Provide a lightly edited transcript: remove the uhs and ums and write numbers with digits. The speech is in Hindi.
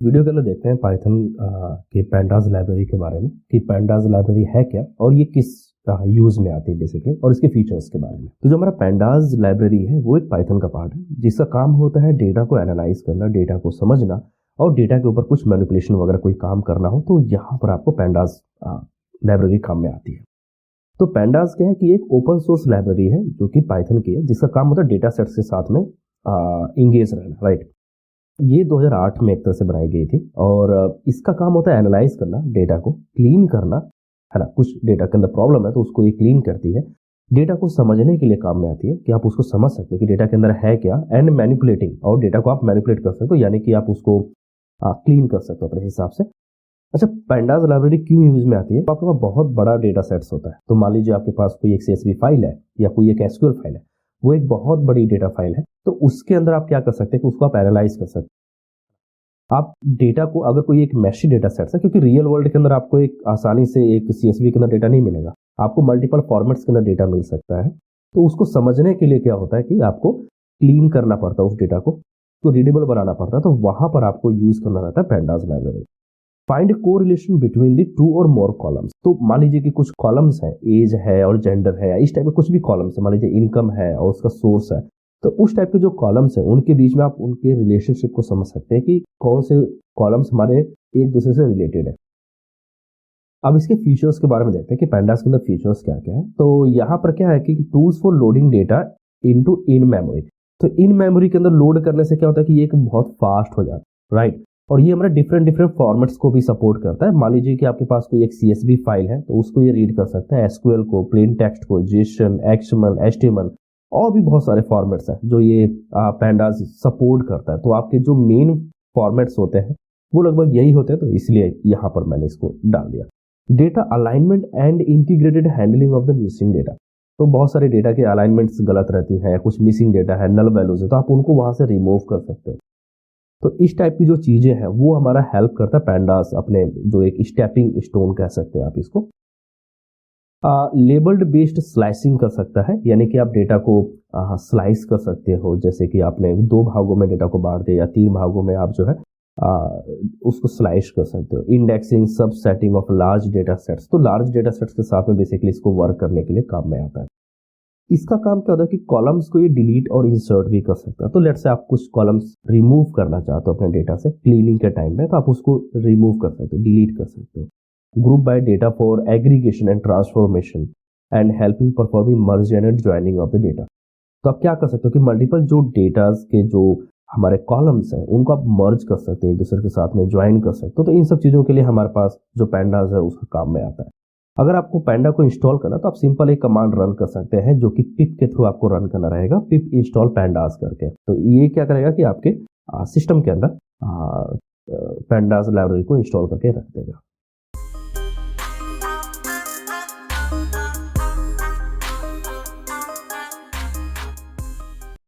वीडियो के अंदर देखते हैं पाइथन के पैंडाज लाइब्रेरी के बारे में कि पैंडाज लाइब्रेरी है क्या और ये किस यूज में आती है बेसिकली, और इसके फीचर्स के बारे में। तो जो हमारा पैंडाज लाइब्रेरी है वो एक पाइथन का पार्ट है जिसका काम होता है डेटा को एनालाइज करना, डेटा को समझना और डेटा के ऊपर कुछ मैनिपुलेशन वगैरह कोई काम करना हो तो यहाँ पर आपको पैंडाज लाइब्रेरी काम में आती है। तो पैंडाज क्या है कि एक ओपन सोर्स लाइब्रेरी है जो कि पाइथन की है, जिसका काम होता है डेटा सेट्स के साथ में इंगेज रहना, राइट। ये 2008 में एक तरह से बनाई गई थी और इसका काम होता है एनालाइज करना, डेटा को क्लीन करना, है ना। कुछ डेटा के अंदर प्रॉब्लम है तो उसको ये क्लीन करती है। डेटा को समझने के लिए काम में आती है कि आप उसको समझ सकते हो कि डेटा के अंदर है क्या, एंड मैनिपुलेटिंग, और डेटा को आप मैनिपुलेट कर सकते हो, यानी कि आप उसको क्लीन कर सकते हो अपने हिसाब से। अच्छा, पैंडाज लाइब्रेरी क्यों यूज में आती है? तो आपके पास बहुत बड़ा डेटा सेट्स होता है। तो मान लीजिए आपके पास कोई एक CSV फाइल है या कोई एक SQL फाइल है, वो एक बहुत बड़ी डेटा फाइल है। तो उसके अंदर आप क्या कर सकते हैं कि उसको आप एनालाइज कर सकते हैं। आप डेटा को, अगर कोई एक मैशी डेटा सेट है, क्योंकि रियल वर्ल्ड के अंदर आपको एक आसानी से एक CSV के अंदर डेटा नहीं मिलेगा, आपको मल्टीपल फॉर्मेट्स के अंदर डेटा मिल सकता है। तो उसको समझने के लिए क्या होता है कि आपको क्लीन करना पड़ता है उस डेटा को, तो रीडेबल बनाना पड़ता है। तो वहां पर आपको यूज करना रहता है pandas library. Find correlation between the 2 और मोर कॉलम्स। तो मान लीजिए कि कुछ कॉलम्स है, एज है और जेंडर है, इस टाइप के कुछ भी कॉलम्स है, मान लीजिए इनकम है और उसका सोर्स है, तो उस टाइप के जो कॉलम्स है उनके बीच में आप उनके रिलेशनशिप को समझ सकते हैं कि कौन से कॉलम्स हमारे एक दूसरे से रिलेटेड है। अब इसके फीचर्स के बारे में देखते हैं कि पैंडास के अंदर फीचर्स क्या क्या है। तो यहाँ पर क्या है कि tools for loading data into in memory. तो इन मेमोरी के अंदर लोड करने से क्या होता है कि ये एक बहुत फास्ट हो जाता है, राइट। और ये हमारे डिफरेंट फॉर्मेट्स को भी सपोर्ट करता है। मान लीजिए कि आपके पास कोई एक CSV फाइल है तो उसको ये रीड कर सकता है, SQL को, प्लेन टेक्स्ट को, JSON, XML, HTML और भी बहुत सारे फॉर्मेट्स हैं जो ये पैंडास सपोर्ट करता है। तो आपके जो मेन फॉर्मेट्स होते हैं वो लगभग यही होते हैं, तो इसलिए यहाँ पर मैंने इसको डाल दिया। Data alignment and integrated handling of the missing data. तो बहुत सारे डेटा के अलाइनमेंट्स गलत रहती हैं, कुछ मिसिंग डेटा है, नल वैल्यूज है, तो आप उनको वहां से रिमूव कर सकते हो। तो इस टाइप की जो चीजें हैं वो हमारा हेल्प करता है पैंडास अपने, जो एक स्टेपिंग स्टोन कह सकते हैं आप इसको। लेबल्ड बेस्ड स्लाइसिंग कर सकता है, यानी कि आप डेटा को स्लाइस कर सकते हो। जैसे कि आपने 2 भागों में डेटा को बांट दिया या 3 भागों में आप जो है उसको स्लाइस कर सकते हो। इंडेक्सिंग, सब setting of large data sets. तो लार्ज डेटा सेट्स के साथ में बेसिकली इसको वर्क करने के लिए काम में आता है। इसका काम क्या होता है कि कॉलम्स को ये डिलीट और इंसर्ट भी कर सकता है। तो लेट्स से आप कुछ कॉलम्स रिमूव करना चाहते हो अपने डेटा से क्लीनिंग के टाइम में, तो आप उसको रिमूव कर सकते हो, डिलीट कर सकते हो। Group by data for aggregation and transformation and helping performing merge and joining of the data. तो आप क्या कर सकते हो कि मल्टीपल जो डेटास के जो हमारे कॉलम्स हैं उनको आप मर्ज कर सकते हो, एक दूसरे के साथ में ज्वाइन कर सकते हो। तो इन सब चीजों के लिए हमारे पास जो पैंडास है उसका काम में आता है। अगर आपको पैंडा को इंस्टॉल करना तो आप सिंपल एक कमांड रन कर सकते हैं जो कि पिप के थ्रू आपको रन करना रहेगा, पिप इंस्टॉल पैंडास करके। तो ये क्या करेगा कि आपके सिस्टम के अंदर पैंडास लाइब्रेरी को इंस्टॉल करके रख देगा।